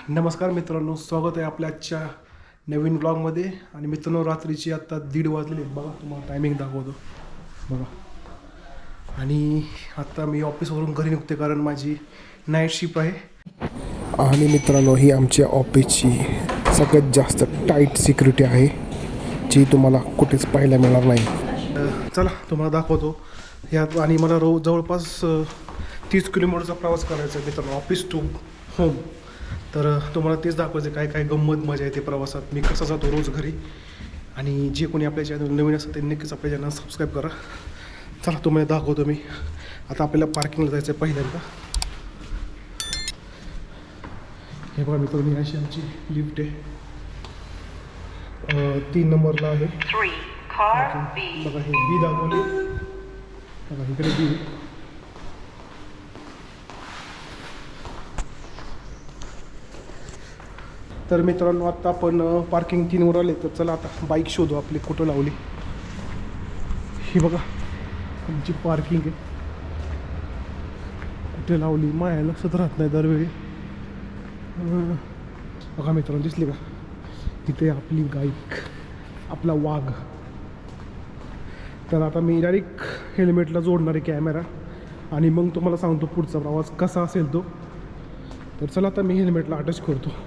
नमस्कार मित्रांनो, स्वागत आहे आपल्या आजच्या नवीन ब्लॉगमध्ये. आणि मित्रांनो, रात्रीची आत्ता 1:30 वाजलेले आहेत. बघा, तुम्हाला टायमिंग दाखवतो बघा. आणि आत्ता मी ऑफिसवरून घरी निघते कारण माझी नाईट शिफ्ट आहे. आणि मित्रांनो, ही आमच्या ऑफिसची सगळ्यात जास्त टाईट सिक्युरिटी आहे, जी तुम्हाला कुठेच पाहायला मिळणार नाही. चला तुम्हाला दाखवतो यात. आणि मला जवळपास 30 किलोमीटरचा प्रवास करायचा आहे मित्रांनो, ऑफिस टू होम. तर तुम्हाला तेच दाखवायचं काय काय गंमत मजा येते प्रवासात, मी कसा जातो रोज घरी. आणि जे कोणी आपल्या चॅनल नवीन असतं ते नक्कीच आपल्या चॅनल सबस्क्राईब करा. चला तुम्हाला दाखवतो मी. आता आपल्याला पार्किंगला जायचं आहे पहिल्यांदा. हे बघा मित्रांनो, अशी आमची लिफ्ट आहे, 3 नंबरला आहे. बघा हे बी दाखवले, बघा इकडे बी. तर मित्रांनो, आता आपण पार्किंग 3वर आले. तर चला आता बाईक शोधू आपली कुठं लावली. ही बघा आमची पार्किंग आहे, कुठे लावली माया लक्षात राहत नाही दरवेळी. बघा मित्रांनो, दिसली का तिथे आपली बाईक, आपला वाघ. तर आता मी डायरेक्ट हेल्मेटला जोडणार आहे कॅमेरा, आणि मग तुम्हाला सांगतो पुढचा प्रवास कसा असेल तो. तर चला आता मी हेल्मेटला अटॅच करतो.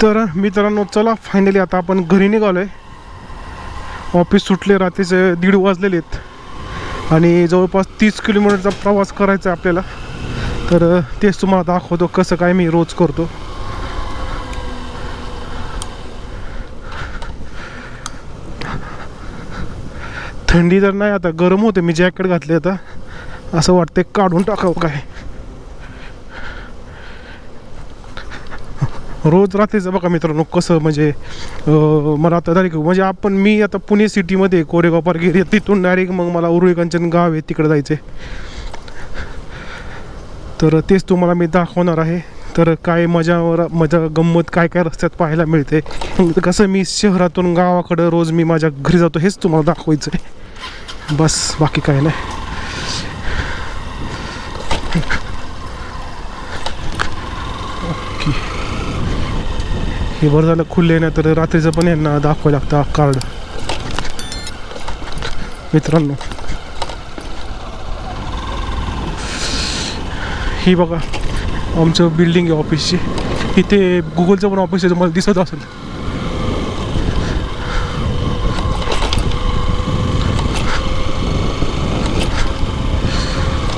तर मित्रांनो चला, फायनली आता आपण घरी निघालो आहे. ऑफिस सुटले, रात्रीचे 1:30 वाजलेले आहेत आणि जवळपास 30 किलोमीटरचा प्रवास करायचा आहे आपल्याला. तर तेच तुम्हाला दाखवतो कसं काय मी रोज करतो. थंडी तर नाही, आता गरम होते. मी जॅकेट घातले, आता असं वाटते काढून टाकावं काय. रोज रात्रीचं बघा मित्रांनो कसं, म्हणजे मला आता डायरेक्ट, म्हणजे मी आता पुणे सिटीमध्ये कोरेगाव पार्क एरिया, तिथून डायरेक्ट मग मला उरुळी कांचन गाव आहे तिकडे जायचं आहे. तर तेच तुम्हाला मी दाखवणार आहे. तर काय मजा गंमत काय काय रस्त्यात पाहायला मिळते, कसं मी शहरातून गावाकडं रोज मी माझ्या घरी जातो, हेच तुम्हाला दाखवायचं आहे बस, बाकी काय नाही. हे बरं झालं खुल्ले नाही, तर रात्रीचं पण यांना दाखवायला लागतं कार्ड. मित्रांनो ही बघा आमचं बिल्डिंग आहे ऑफिसची. इथे गुगलचं पण ऑफिस आहे, तुम्हाला दिसत असेल.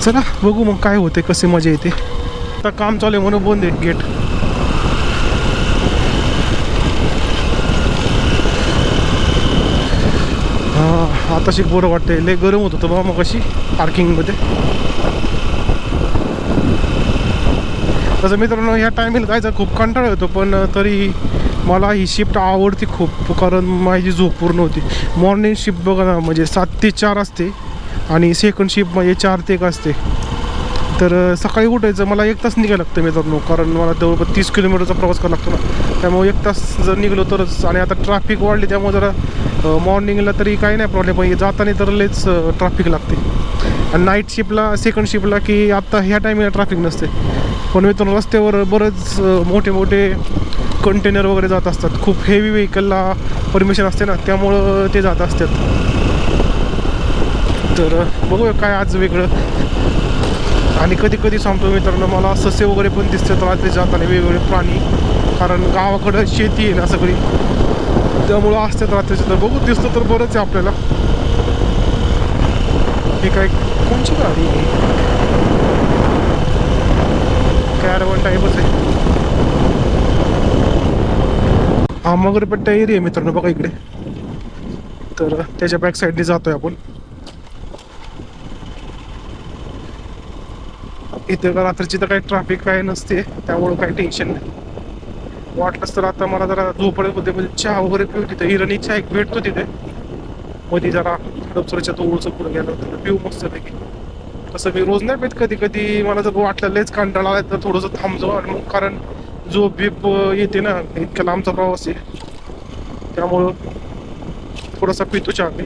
चला बघू मग काय होते, कसे मजा येते. आता काम चालू आहे म्हणून बंद आहे गेट. आता शिक बरं वाटतंय, लय गरम होत होतं बाबा मग अशी पार्किंगमध्ये. तसं मित्रांनो ह्या टायमिंगला जायचा खूप कंटाळा येतो, पण तरी मला ही शिफ्ट आवडते खूप, कारण माझी झोप पूर्ण होती. मॉर्निंग शिफ्ट बघा ना, म्हणजे 7 ते 4 असते, आणि सेकंड शिफ्ट म्हणजे 4 ते 1 असते. तर सकाळी उठायचं मला 1 तास निघायला लागतं मित्रांनो, कारण मला जवळपास 30 किलोमीटरचा प्रवास करावा लागतो ना, त्यामुळे 1 तास जर निघलो तरच. आणि आता ट्रॅफिक वाढली त्यामुळे जरा मॉर्निंगला तरी काही नाही प्रॉब्लेम, पण जाताना तर लयच ट्रॅफिक लागते. आणि नाईट शिफ्टला, सेकंड शिफ्टला की आत्ता ह्या टायमिंगला ट्रॅफिक नसते. पण मित्रांनो रस्त्यावर बरेच मोठे मोठे कंटेनर वगैरे जात असतात, खूप हेवी व्हेकलला परमिशन असते ना, त्यामुळं ते जात असतात. तर बघूया काय आज वेगळं. आणि कधी कधी सांगतो मित्रांनो, मला ससे वगैरे पण दिसतात रात्री जाताना, वेगवेगळे प्राणी, कारण गावाकडं शेती आहे ना सगळी, त्यामुळं असतात रात्रीचं. तर बघू, दिसतं तर बरंच आहे आपल्याला. हे काय, कोणची गाडी आहे? कॅरवन टाईपच आहे. हा मगरपट्टा एरिया आहे मित्रांनो बघा इकडे. तर त्याच्या बॅक साईडने जातोय आपण. इथे रात्रीची तर काही ट्रॅफिक काय नसते, त्यामुळं काही टेन्शन नाही. वाटलंच तर आता मला जरा झोपडत होते, म्हणजे चहा वगैरे पिऊ तिथे. इराणी चहा एक भेटतो तिथे मध्ये, जरा दप्तरच्या तोडचं पुढे गेलं तर पिऊ मस्तपैकी. तसं मी रोज नाही पेत, कधी कधी मला जर वाटलं लयच कंटाळा आला तर थोडंसं थांबतो. आणि मग कारण झोप बीप येते ना, इतक्या लांबचा प्रवास आहे, त्यामुळं थोडासा पितो चहा मी.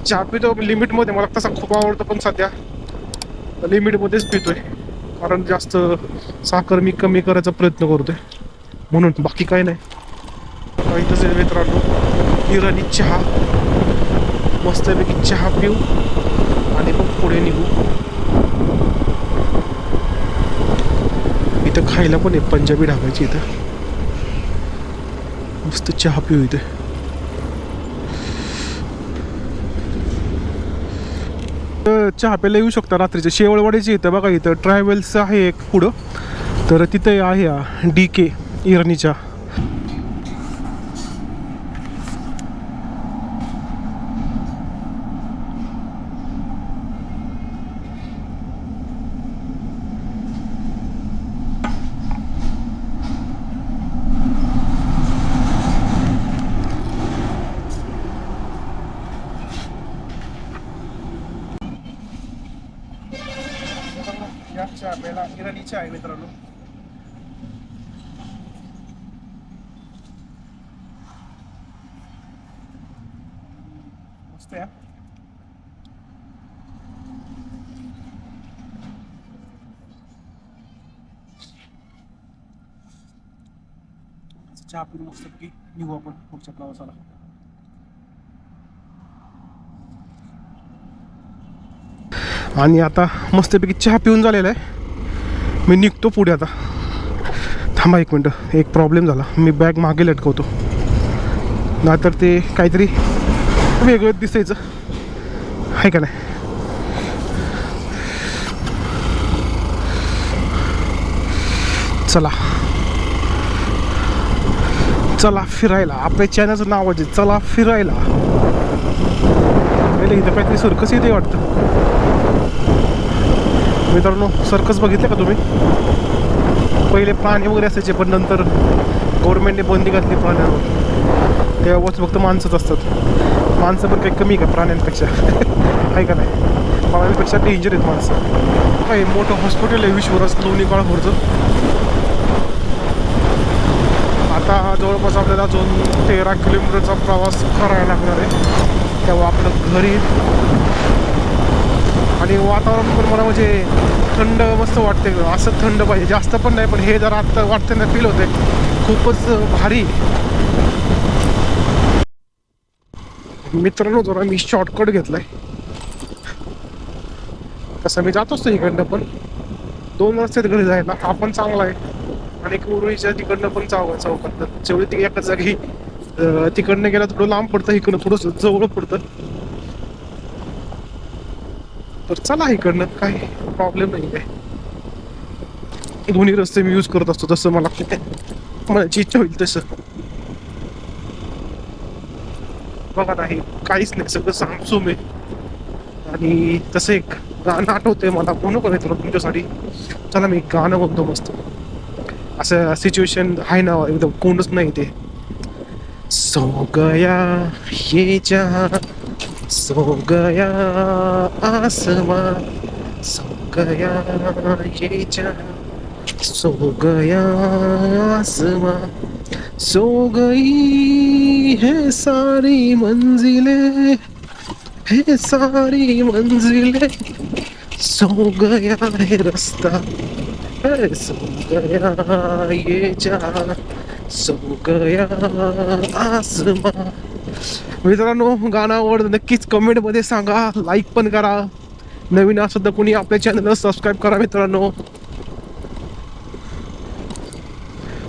चहा पितो लिमिटमध्ये, मला तसा खूप आवडतो पण सध्या लिमिटमध्येच पितोय, कारण जास्त साखर मी कमी करायचा प्रयत्न करतोय म्हणून, बाकी काही नाही. इथंच आहे मित्रांनो इराणी चहा, मस्तपैकी चहा पिऊ आणि मग पुढे निघू. इथं खायला पण आहे पंजाबी ढाब्याची, इथं मस्त चहा पिऊ. इथे चहा प्यायला येऊ शकता रात्रीच्या. शेवळवाडीची इथं बघा, इथं ट्रॅव्हल्स आहे एक पुढं, तर तिथं आहे DK इराणी चहा. चहा प्यायला इराणी चहा आहे मित्रांनो. मस्त आहे. चहा पिऊन मस्तपैकी निघू आपण पुढच्या प्रवासाला. आणि आता मस्तपैकी चहा पिऊन झालेला आहे, मी निघतो पुढे आता. थांबा एक मिनटं, एक प्रॉब्लेम झाला. मी बॅग मागे लटकवतो, नाहीतर ते काहीतरी वेगळंच दिसायचं आहे का नाही. चला चला फिरायला, आपल्या चॅनलचं नाव आहे चला फिरायला. इथं काहीतरी सर्कस येते वाटतं मित्रांनो. सर्कस बघितलं का तुम्ही? पहिले प्राणी वगैरे असायचे, पण नंतर गव्हर्नमेंटने बंदी घातली प्राण्यांवर. तेव्हाच फक्त माणसंच असतात. माणसं पण काही कमी का प्राण्यांपेक्षा आहे का नाही? प्राण्यांपेक्षा डेंजर आहेत माणसं. काही मोठं हॉस्पिटल आहे विश्वराज लोणी काळभोरचं. आता जवळपास आपल्याला अजून 13 किलोमीटरचा प्रवास करायला लागणार आहे, तेव्हा आपलं घरी. आणि वातावरण पण मला म्हणजे थंड मस्त वाटते, असं थंड पाहिजे, जास्त पण नाही, पण हे जरा आत्ता वाटते ना, फील होते खूपच भारी. मित्रांनो जरा मी शॉर्टकट घेतलाय, तसं मी जात असतो इकडनं, पण 2 रस्ते घरी जायला. हा पण चांगला आहे, आणि उरुळीच्या तिकडनं पण चौकात जेवढी ती एका जागी तिकडनं गेला थोडं लांब पडतं, इकडनं थोडंसं जवळ पडतं. तर चला इकडनं, काही प्रॉब्लेम नाही आहे. दोन्ही रस्ते मी यूज करत असतो, जसं माझी इच्छा होईल तसं. बघा नाही काहीच नाही, सगळं सामसूम आहे. आणि तसं एक गाणं आठवतंय मला, म्हणू का मित्रांनो तुमच्यासाठी? चला मी गाणं म्हणतो मस्त. असं सिच्युएशन आहे ना, एकदम कोणच नाही ते. सो गया ये जहां, सो गया आसमां, सो गया ये जहां, सो गया आसमां, सो गई है सारी मंजिलें, है सारी मंजिलें, सो गया है रास्ता, सो गया ये जहां, सो गया आसमां. मित्रांनो गाणं आवडतं नक्कीच कमेंटमध्ये सांगा, लाईक पण करा. नवीन असं तर कोणी आपल्या चॅनलला सबस्क्राईब करा मित्रांनो.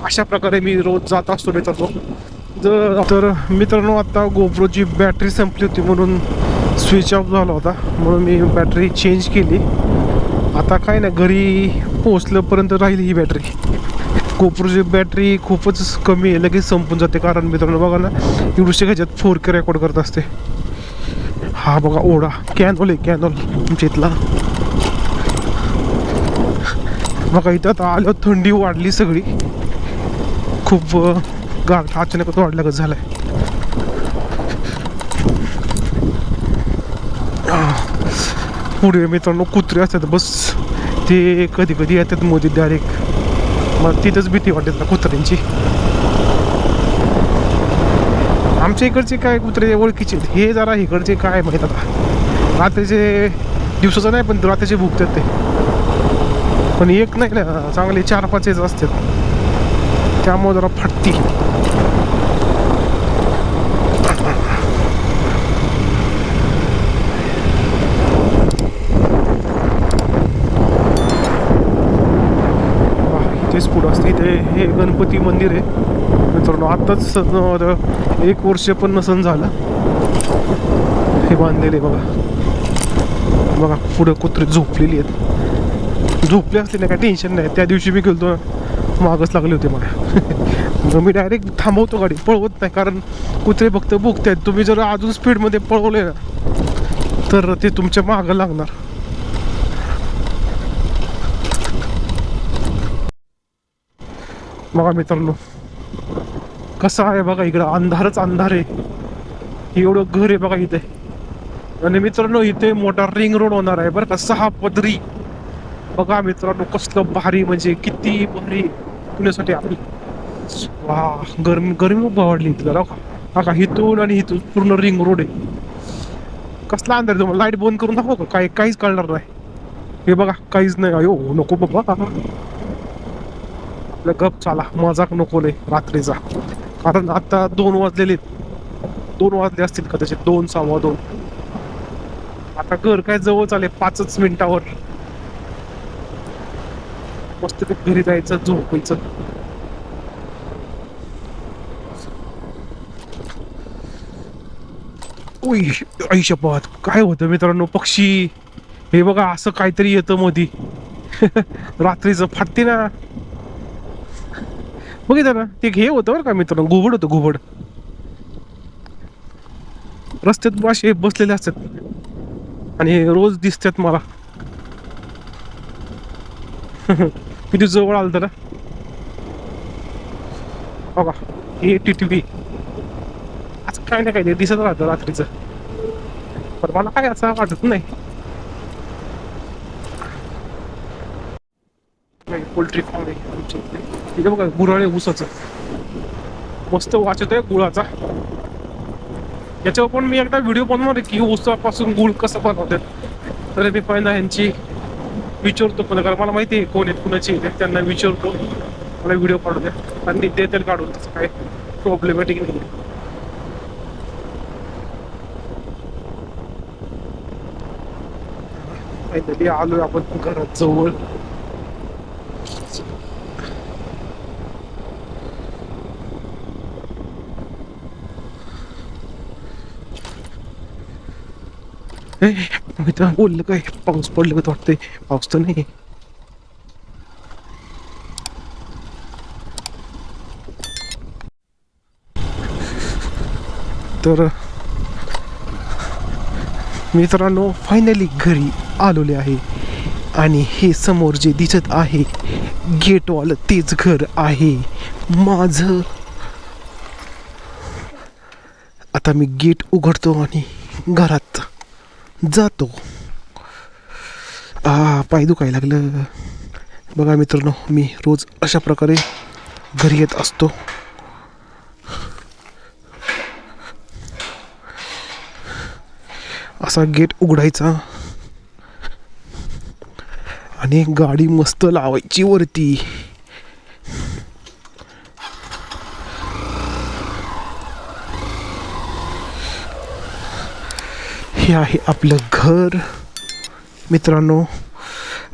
अशा प्रकारे मी रोज जात असतो मित्रांनो. तर मित्रांनो आता गोप्रोची बॅटरी संपली होती म्हणून स्विच ऑफ झाला होता, म्हणून मी बॅटरी चेंज केली. आता काय ना, घरी पोहोचल्यापर्यंत राहील ही बॅटरी. गोप्रोची बॅटरी खूपच कमी आहे, लगेच संपून जाते. कारण मित्रांनो बघा ना, एवढ्याशा ह्याच्यात 4K रेकॉर्ड करत असते. हा बघा ओढा, कॅनोल आहे, कॅनोल तुमच्या इथला. बघा इथं आता आल्यावर थंडी वाढली सगळी, खूप गार अचानकच वाढल्यागत झालंय. पुढे मित्रांनो कुत्रे असतात बस, ते कधी कधी येतात मध्ये डायरेक्ट, मग तिथंच भीती वाटते ना कुत्र्यांची. आमच्या इकडचे काय कुत्रे ओळखीचे आहेत. हे जरा इकडचे काय माहीत आता, रात्रीचे दिवसाचं नाही पण रात्रीचे भुकतात ते. पण एक नाही ना, चांगले 4-5 असतात, त्यामुळे जरा फाटती. तेच पुढं असते ते, हे गणपती मंदिर आहे मित्रांनो. आत्ताच 1 वर्ष पण नसन झालं हे बांधलेले. बघा बघा पुढं कुत्रे झोपलेली आहेत. झोपले असले ना काय टेन्शन नाही. त्या दिवशी मी गेलो मागच लागले होते मला. मग मी डायरेक्ट थांबवतो गाडी, पळवत नाही, कारण कुत्रे फक्त भुकत आहेत. तुम्ही जर अजून स्पीडमध्ये पळवले ना तर ते तुमच्या मागं लागणार. बघा मित्रांनो कसं आहे बघा, इकडं अंधारच अंधार आहे. एवढं घर आहे बघा इथे. आणि मित्रांनो इथे मोठा रिंग रोड होणार आहे बरं का, 6 पदरी. बघा मित्रांनो कसलं भारी, म्हणजे किती भारी पुण्यासाठी आपली. वा, गरमी गरमी खूप आवडली इथं. बघा का इथून आणि इथून पूर्ण रिंग रोड आहे. कसला अंधार आहे, तुम्हाला लाईट बंद करून दाखव का, काहीच कळणार नाही. हे बघा काहीच नाही. अयो नको बाबा, आपलं गप चाला, मजाक नको लय रात्रीचा. कारण आता 2 वाजलेले, 2 वाजले असतील कदाचित, 2, 2:15. आता घर काय जवळ चाले 5च मिनिटावर. मस्त घरी जायचं, झोपायचं. उई आई शपथ, काय होतं मित्रांनो, पक्षी हे बघा असं काहीतरी येतं मधी. रात्रीचं फाटते ना. बघितलं ना, ते हे होतं बरं का मित्रांनो, घुबड होतं, घुबड. रस्त्यात असे बसलेले असतात आणि रोज दिसतात मला. किती जवळ आलं तर बघा, हे टिटवी असं काय ना काय दिसत राहतं रात्रीचं, पण मला काय असं वाटत नाही. पोल्ट्री फार्म आहे आमच्या इथे. तिथे बघा गुऱ्हाळ आहे ऊसाचं, मस्त वाचत आहे गुळाचा. याच्यावर पण मी एकदा व्हिडिओ बनवणार आहे की ऊसापासून गुळ कसं बनवतात. तर मी पहिला यांची विचारतो, पण कारण मला माहिती आहे कोण आहेत कुणाची येते, त्यांना विचारतो मला व्हिडिओ काढू द्या आणि देतील काढून, तसं काय प्रॉब्लेमॅटिक नाही. काहीतरी आलोय आपण घरात जवळ. मी तर बोललं काय, पाऊस पडलं का वाटतंय, पाऊस तर नाही. तर मित्रांनो फायनली घरी आलेले आहे आणि हे समोर जे दिसत आहे गेटवालं तेच घर आहे माझं. आता मी गेट उघडतो आणि घरात जातो. पाय दुखायला लागलं. बघा मित्रांनो, मी रोज अशा प्रकारे घरी येत असतो. असा गेट उघडायचा आणि गाडी मस्त लावायची वरती. हे आहे आपलं घर मित्रांनो.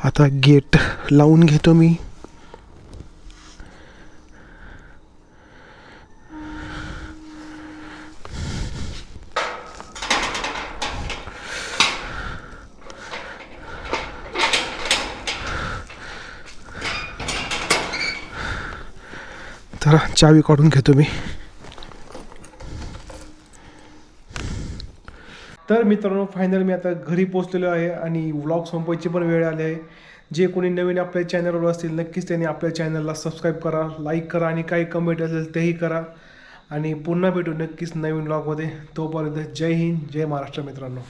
आता गेट लावून घेतो मी. तर चावी काढून घेतो मी. तर मित्रांनो फायनल मी आता घरी पोहोचलेलो आहे आणि व्लॉग संपवायची पण वेळ आली आहे. जे कोणी नवीन आपल्या चॅनलवर असतील नक्कीच त्यांनी आपल्या चॅनलला सबस्क्राईब करा, लाईक करा आणि काही कमेंट असेल तेही करा. आणि पुन्हा भेटू नक्कीच नवीन व्लॉगमध्ये. तोपर्यंत जय हिंद, जय महाराष्ट्र मित्रांनो.